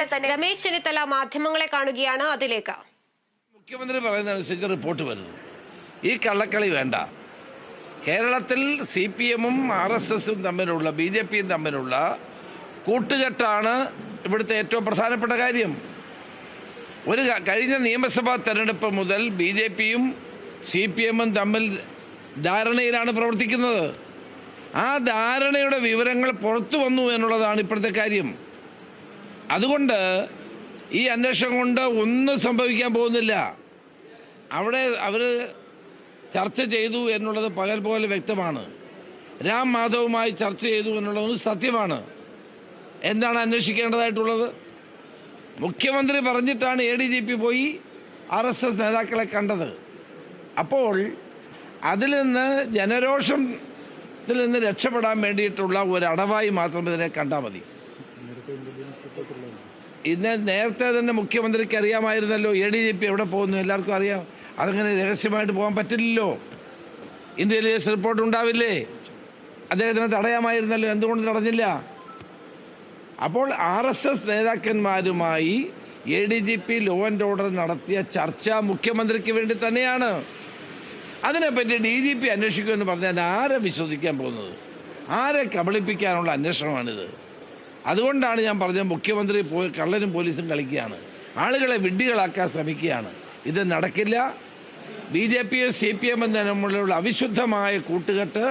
പിന്നാലെ തന്നെ രമേശ് ചെന്നിത്തല മാധ്യമങ്ങളെ കാണുകയാണ്. അതിലേക്ക് മുഖ്യമന്ത്രി പറയുന്നതനുസരിച്ച് റിപ്പോർട്ട് വരുന്നു. ഈ കള്ളക്കളി വേണ്ട. കേരളത്തിൽ CPM-ഉം RSSും തമ്മിലുള്ള BJPയും തമ്മിലുള്ള കൂട്ടുകെട്ടാണ് ഇവിടുത്തെ ഏറ്റവും പ്രധാനപ്പെട്ട കാര്യം. കഴിഞ്ഞ നിയമസഭാ തെരഞ്ഞെടുപ്പ് മുതൽ BJPയും CPM-ഉം തമ്മിൽ ധാരണയിലാണ് പ്രവർത്തിക്കുന്നത്. ആ ധാരണയുടെ വിവരങ്ങൾ പുറത്തു വന്നു എന്നുള്ളതാണ് ഇപ്പോഴത്തെ കാര്യം. അതുകൊണ്ട് ഈ അന്വേഷണം കൊണ്ട് ഒന്നും സംഭവിക്കാൻ പോകുന്നില്ല. അവിടെ അവർ ചർച്ച ചെയ്തു എന്നുള്ളത് പകൽ പോലെ വ്യക്തമാണ്. രാം മാധവുമായി ചർച്ച ചെയ്തു എന്നുള്ളത് സത്യമാണ്. എന്താണ് അന്വേഷിക്കേണ്ടതായിട്ടുള്ളത്? മുഖ്യമന്ത്രി പറഞ്ഞിട്ടാണ് ADGP പോയി RSS നേതാക്കളെ കണ്ടത്. അപ്പോൾ അതിൽ നിന്ന് ജനരോഷത്തിൽ നിന്ന് രക്ഷപ്പെടാൻ വേണ്ടിയിട്ടുള്ള ഒരു അടവായി മാത്രം ഇതിനെ കണ്ടാൽ മതി. നേരത്തെ തന്നെ മുഖ്യമന്ത്രിക്ക് അറിയാമായിരുന്നല്ലോ ADGP എവിടെ പോകുന്നു, എല്ലാവർക്കും അറിയാം. അതങ്ങനെ രഹസ്യമായിട്ട് പോകാൻ പറ്റില്ലല്ലോ. ഇന്റലിജൻസ് റിപ്പോർട്ട് ഉണ്ടാവില്ലേ? അദ്ദേഹത്തിന് തടയാമായിരുന്നല്ലോ, എന്തുകൊണ്ട് തടഞ്ഞില്ല? അപ്പോൾ RSS നേതാക്കന്മാരുമായി ADGP law and order നടത്തിയ ചർച്ച മുഖ്യമന്ത്രിക്ക് വേണ്ടി തന്നെയാണ്. അതിനെപ്പറ്റി DGP അന്വേഷിക്കുമെന്ന് പറഞ്ഞാൽ ആരെ വിശ്വസിക്കാൻ പോകുന്നത്? ആരെ കബളിപ്പിക്കാനുള്ള അന്വേഷണമാണിത്? അതുകൊണ്ടാണ് ഞാൻ പറഞ്ഞത്, മുഖ്യമന്ത്രി കള്ളനും പോലീസും കളിക്കുകയാണ്, ആളുകളെ വിഡ്ഢികളാക്കാൻ ശ്രമിക്കുകയാണ്. ഇത് നടക്കില്ല. BJPയും CPM-ഉം തമ്മിലുള്ള അവിശുദ്ധമായ കൂട്ടുകെട്ട്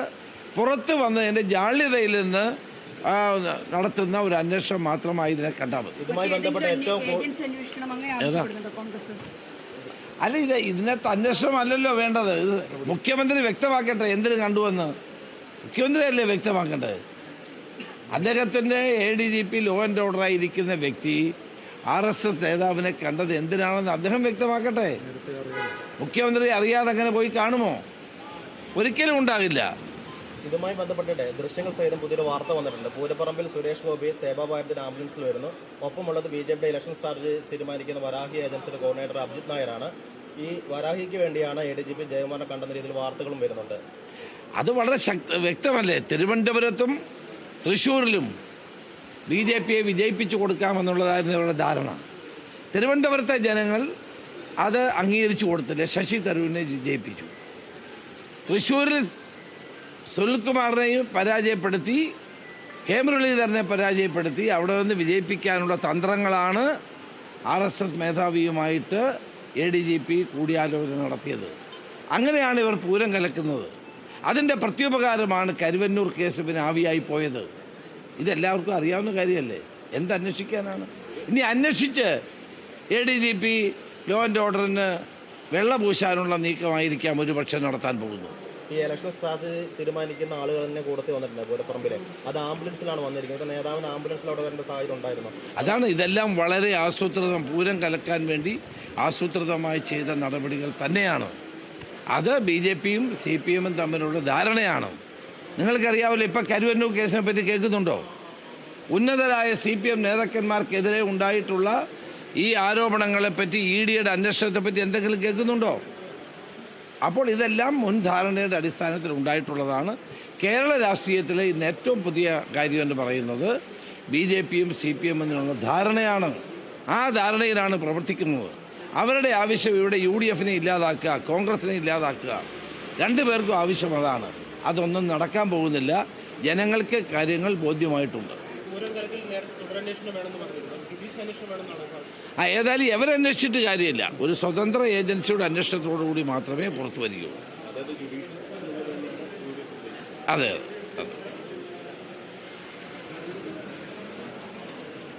പുറത്തു വന്നതിൻ്റെ ജാള്യതയിൽ നിന്ന് നടത്തുന്ന ഒരു അന്വേഷണം മാത്രമായി ഇതിനെ കണ്ടാൽ മതി. അല്ല, ഇതിനകത്ത് അന്വേഷണം അല്ലല്ലോ വേണ്ടത്. ഇത് മുഖ്യമന്ത്രി വ്യക്തമാക്കട്ടെ എന്തിനു കണ്ടുവെന്ന്. മുഖ്യമന്ത്രി അല്ലേ വ്യക്തമാക്കേണ്ടത്. അദ്ദേഹത്തിൻ്റെ ADGP ലോ ആൻഡ് ഓർഡറായിരിക്കുന്ന വ്യക്തി RSS നേതാവിനെ കണ്ടത് എന്തിനാണെന്ന് അദ്ദേഹം വ്യക്തമാക്കട്ടെ. മുഖ്യമന്ത്രി അറിയാതെ അങ്ങനെ പോയി കാണുമോ? ഒരിക്കലും ഉണ്ടാകില്ല. ഇതുമായി ബന്ധപ്പെട്ടിട്ട് ദൃശ്യങ്ങൾ സഹിതം പുതിയൊരു വാർത്ത വന്നിട്ടുണ്ട്. പൂരപ്പറമ്പിൽ സുരേഷ് ഗോപി സേവാഭാരതിയുടെ ആംബുലൻസിൽ വരുന്നു. ഒപ്പമുള്ളത് BJPയുടെ ഇലക്ഷൻ സ്ട്രാറ്റജി തീരുമാനിക്കുന്ന വരാഹി ഏജൻസിയുടെ കോർഡിനേറ്റർ അഭിജിത് നായരാണ്. ഈ വരാഹിക്ക് വേണ്ടിയാണ് ADGP ജയകുമാറിനെ കണ്ടെന്ന രീതിയിൽ വാർത്തകളും വരുന്നുണ്ട്. അത് വളരെ വ്യക്തമല്ലേ? തിരുവനന്തപുരത്തും തൃശ്ശൂരിലും BJPയെ വിജയിപ്പിച്ചു കൊടുക്കാമെന്നുള്ളതായിരുന്നു അവരുടെ ധാരണ. തിരുവനന്തപുരത്തെ ജനങ്ങൾ അത് അംഗീകരിച്ചു കൊടുത്തില്ല. ശശി തരൂരിനെ വിജയിപ്പിച്ചു. തൃശ്ശൂരിൽ സുനിൽകുമാറിനെയും പരാജയപ്പെടുത്തി, മുരളീധരനെ പരാജയപ്പെടുത്തി അവിടെ നിന്ന് വിജയിപ്പിക്കാനുള്ള തന്ത്രങ്ങളാണ് RSS മേധാവിയുമായിട്ട് ADGP കൂടിയാലോചന നടത്തിയത്. അങ്ങനെയാണ് ഇവർ പൂരം കലക്കുന്നത്. അതിൻ്റെ പ്രത്യുപകാരമാണ് കരുവന്നൂർ കേസ് പിന്നെ ആവിയായി പോയത്. ഇതെല്ലാവർക്കും അറിയാവുന്ന കാര്യമല്ലേ. എന്തന്വേഷിക്കാനാണ്? ഇനി അന്വേഷിച്ച് ADGP ലോ ആൻഡ് ഓർഡറിന് വെള്ളപൂശാനുള്ള നീക്കമായിരിക്കാം ഒരുപക്ഷെ നടത്താൻ പോകുന്നത്. ഈ ഇലക്ഷൻ സ്ട്രാറ്റജി തീരുമാനിക്കുന്ന ആളുകൾ തന്നെ കൂടത്തി വന്നിട്ടുണ്ട് പൂരപ്പറമ്പിലെ. അത് ആംബുലൻസിലാണ് വന്നിരിക്കുന്നത്. നേതാവിന് ആംബുലൻസിൽ അവിടെ വരേണ്ട സാഹചര്യം ഉണ്ടായിരുന്നു. അതാണ് ഇതെല്ലാം വളരെ ആസൂത്രിതം, പൂരം കലക്കാൻ വേണ്ടി ആസൂത്രിതമായി ചെയ്ത നടപടികൾ തന്നെയാണ്. അത് BJPയും CPM-ഉം തമ്മിലുള്ള ധാരണയാണ്. നിങ്ങൾക്കറിയാമല്ലോ, ഇപ്പം കരുവന്നൂർ കേസിനെ പറ്റി കേൾക്കുന്നുണ്ടോ? ഉന്നതരായ CPM നേതാക്കന്മാർക്കെതിരെ ഉണ്ടായിട്ടുള്ള ഈ ആരോപണങ്ങളെപ്പറ്റി, EDയുടെ അന്വേഷണത്തെപ്പറ്റി എന്തെങ്കിലും കേൾക്കുന്നുണ്ടോ? അപ്പോൾ ഇതെല്ലാം മുൻധാരണയുടെ അടിസ്ഥാനത്തിൽ ഉണ്ടായിട്ടുള്ളതാണ്. കേരള രാഷ്ട്രീയത്തിലെ ഇന്ന് ഏറ്റവും പുതിയ കാര്യം എന്ന് പറയുന്നത് BJPയും CPM-ഉം തമ്മിലുള്ള ധാരണയാണ്. ആ ധാരണയിലാണ് പ്രവർത്തിക്കുന്നത്. അവരുടെ ആവശ്യം ഇവിടെ UDF-നെ ഇല്ലാതാക്കുക, കോൺഗ്രസിനെ ഇല്ലാതാക്കുക. രണ്ടുപേർക്കും ആവശ്യം അതാണ്. അതൊന്നും നടക്കാൻ പോകുന്നില്ല. ജനങ്ങൾക്ക് കാര്യങ്ങൾ ബോധ്യമായിട്ടുണ്ട്. ഏതായാലും എവരന്വേഷിച്ചിട്ട് കാര്യമില്ല. ഒരു സ്വതന്ത്ര ഏജൻസിയുടെ അന്വേഷണത്തോടുകൂടി മാത്രമേ പുറത്തു വരികയുള്ളൂ. അതെ.